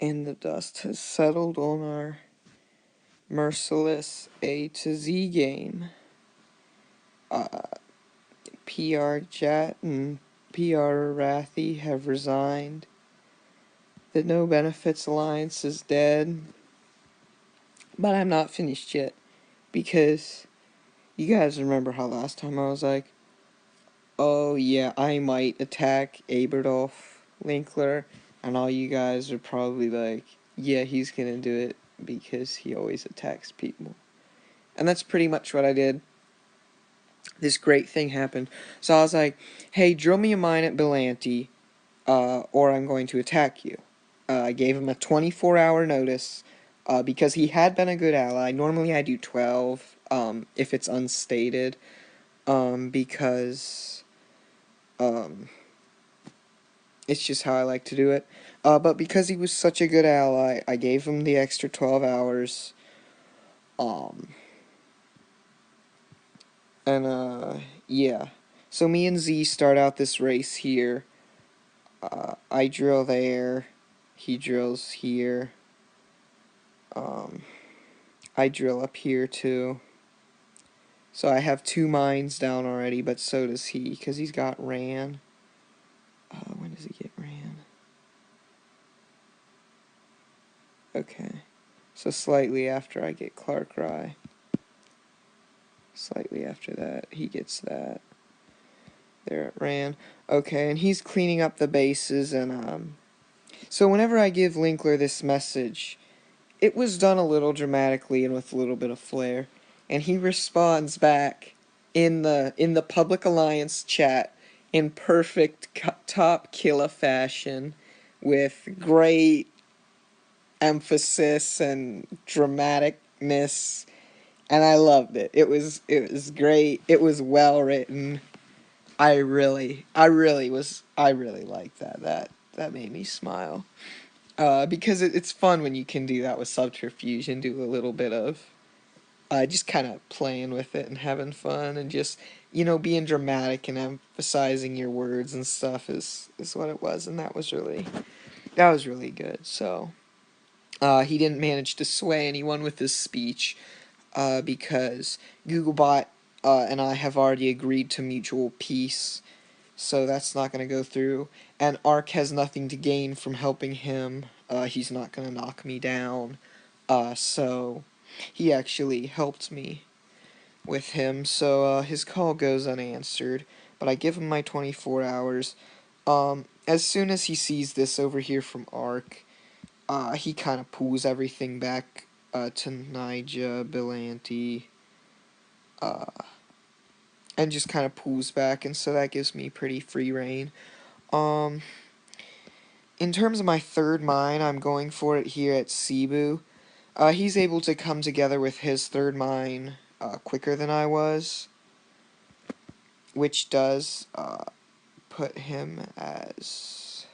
and the dust has settled on our Merciless A to Z game. PR Jat and PR Rathi have resigned. The No Benefits Alliance is dead. But I'm not finished yet, because you guys remember how last time I was like, oh yeah, I might attack Aberdolf Linkler, and all you guys are probably like, yeah, he's gonna do it because he always attacks people. And that's pretty much what I did. This great thing happened. So I was like, hey, drill me a mine at Belanti, or I'm going to attack you. I gave him a 24-hour notice, because he had been a good ally. Normally I do 12, if it's unstated, because, it's just how I like to do it. But because he was such a good ally, I gave him the extra 12 hours, yeah. So me and Z start out this race here. I drill there, he drills here, I drill up here too. So I have 2 mines down already, but so does he, because he's got Ran. When does he get Ran? Okay. So slightly after I get Clark Rye. Slightly after that, he gets that. There it ran. Okay, and he's cleaning up the bases, and, so whenever I give Linkler this message, it was done a little dramatically and with a little bit of flair, and he responds back in the Public Alliance chat in perfect top killer fashion, with great emphasis and dramaticness, and I loved it. It was great. It was well written. I really liked that. That made me smile. Because it's fun when you can do that with subterfuge and do a little bit of just kind of playing with it and having fun and just, being dramatic and emphasizing your words and stuff is what it was, and that was really good. So he didn't manage to sway anyone with his speech, because Googlebot and I have already agreed to mutual peace, so that's not going to go through. And Ark has nothing to gain from helping him. He's not going to knock me down. So he actually helped me with him, so his call goes unanswered. But I give him my 24 hours. As soon as he sees this over here from Ark, he kind of pulls everything back to Nija, Belanti, and just kind of pulls back, and so that gives me pretty free reign. In terms of my third mine, I'm going for it here at Cebu. He's able to come together with his third mine quicker than I was, which does put him as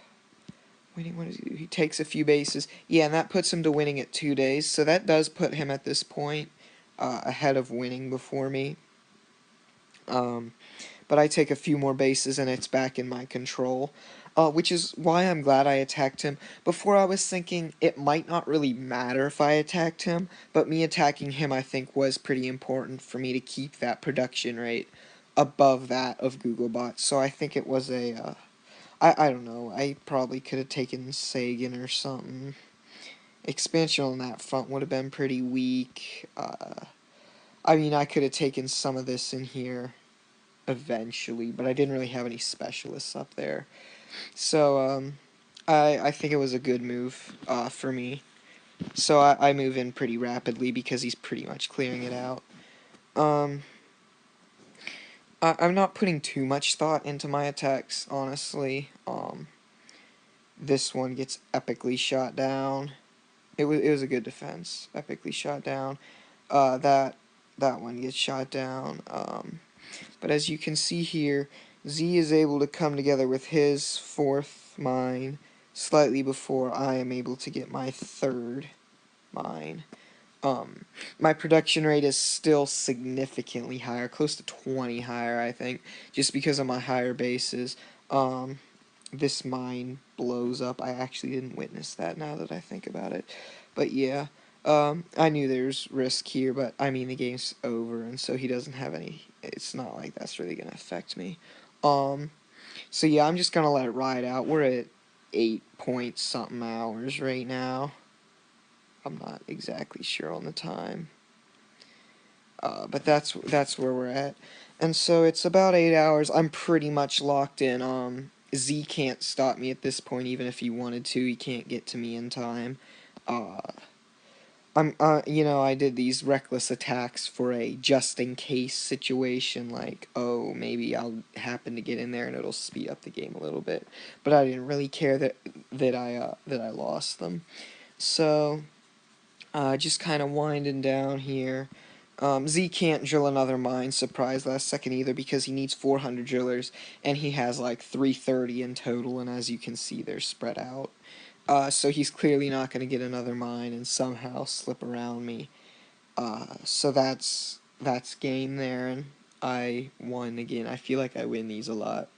winning. What does he do? He takes a few bases. Yeah, and that puts him to winning at 2 days, so that does put him at this point ahead of winning before me. But I take a few more bases and it's back in my control, which is why I'm glad I attacked him. Before I was thinking it might not really matter if I attacked him, but me attacking him I think was pretty important for me to keep that production rate above that of Googlebot. So I think it was I don't know, I probably could have taken Sagan or something. Expansion on that front would have been pretty weak. I mean, I could have taken some of this in here eventually, but I didn't really have any specialists up there. So, I think it was a good move for me. So I move in pretty rapidly because he's pretty much clearing it out. I'm not putting too much thought into my attacks, honestly. This one gets epically shot down. It was a good defense. Epically shot down. That one gets shot down. But as you can see here, Z is able to come together with his fourth mine slightly before I am able to get my third mine. My production rate is still significantly higher, close to 20 higher, I think, just because of my higher bases. This mine blows up. I actually didn't witness that now that I think about it. But yeah, I knew there's risk here, but I mean the game's over, and so he doesn't have any. It's not like that's really gonna affect me. Um, so yeah, I'm just gonna let it ride out. We're at 8 point something hours right now. I'm not exactly sure on the time. But that's where we're at, and so it's about 8 hours. I'm pretty much locked in. Z can't stop me at this point, even if he wanted to. He can't get to me in time. Uh, I did these reckless attacks for a just in case situation, like, oh, maybe I'll happen to get in there and it'll speed up the game a little bit. But I didn't really care that I lost them. So, just kind of winding down here. Z can't drill another mine, surprise, last second either, because he needs 400 drillers, and he has like 330 in total, and as you can see, they're spread out. So he's clearly not going to get another mine and somehow slip around me. So that's game there, and I won again. I feel like I win these a lot.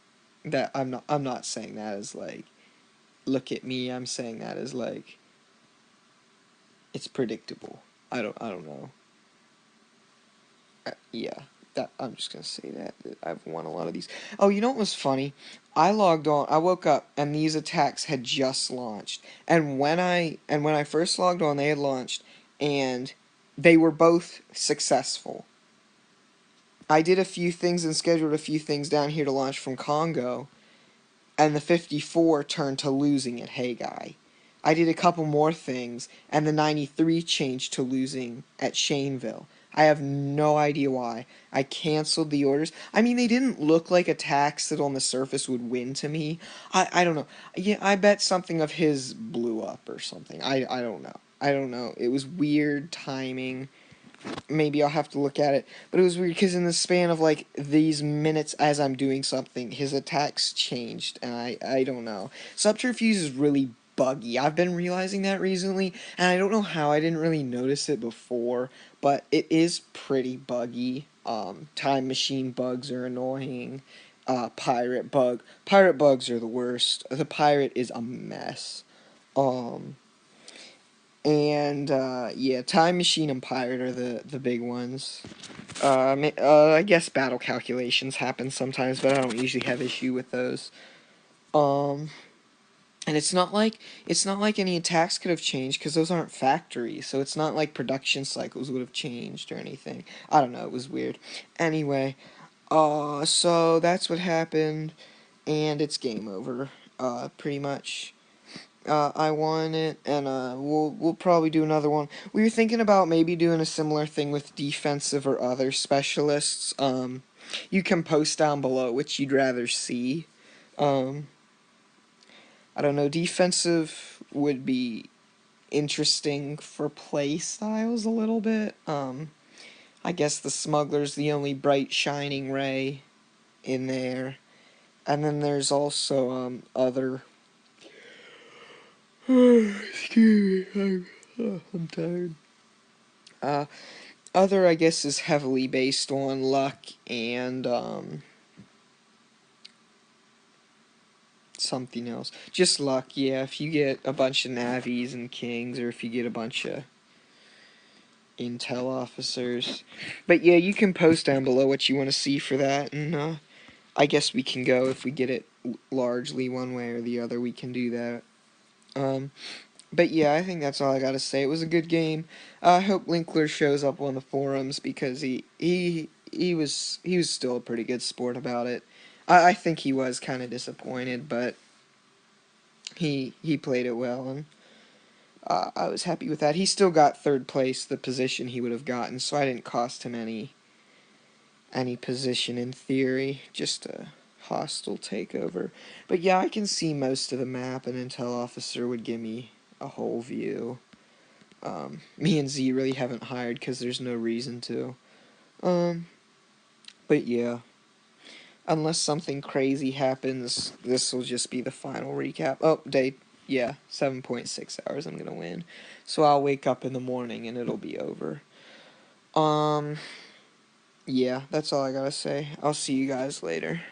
That I'm not saying that as like, look at me. I'm saying that as like, it's predictable. I don't know. Yeah, that I'm just gonna say that I've won a lot of these. Oh, you know what was funny? I logged on. I woke up and these attacks had just launched. And when I first logged on, they had launched, and they were both successful. I did a few things and scheduled a few things down here to launch from Congo, and the 54 turned to losing at Hey Guy. I did a couple more things, and the 93 changed to losing at Shaneville. I have no idea why. I canceled the orders. I mean, they didn't look like attacks that on the surface would win to me. I don't know. Yeah, I bet something of his blew up or something. I don't know. I don't know. It was weird timing. Maybe I'll have to look at it. But it was weird because in the span of like these minutes as I'm doing something, his attacks changed, and I don't know. Subterfuge is really buggy. I've been realizing that recently, and I don't know how I didn't really notice it before, but it is pretty buggy. Time machine bugs are annoying. Pirate bugs are the worst. The pirate is a mess. Um, and yeah, Time Machine and Pirate are the big ones. I guess battle calculations happen sometimes, but I don't usually have issue with those. Um, and it's not like any attacks could have changed because those aren't factories, so it's not like production cycles would have changed or anything. I don't know. It was weird. Anyway, so that's what happened, and it's game over. Pretty much. I won it, and we'll probably do another one. We were thinking about maybe doing a similar thing with defensive or other specialists. You can post down below which you'd rather see. Um, I don't know. Defensive would be interesting for play styles a little bit. I guess the smuggler's the only bright shining ray in there, and then there's also other. Excuse me, I'm tired. Uh, Other, I guess, is heavily based on luck and something else. Just luck, yeah. If you get a bunch of navies and kings, or if you get a bunch of intel officers. But yeah, you can post down below what you want to see for that, and I guess we can go if we get it largely one way or the other. We can do that. Um, But yeah, I think that's all I gotta say. It was a good game. I hope Linkler shows up on the forums because he was still a pretty good sport about it. I think he was kind of disappointed, but he played it well, and I was happy with that. He still got third place, the position he would have gotten, so I didn't cost him any position in theory, just a hostile takeover. But yeah, I can see most of the map. An intel officer would give me a whole view. Me and Z really haven't hired because there's no reason to. Um, but yeah, unless something crazy happens, this will just be the final recap. Oh, day, yeah, 7.6 hours I'm gonna win. So I'll wake up in the morning and it'll be over. Um, yeah, that's all I gotta say. I'll see you guys later.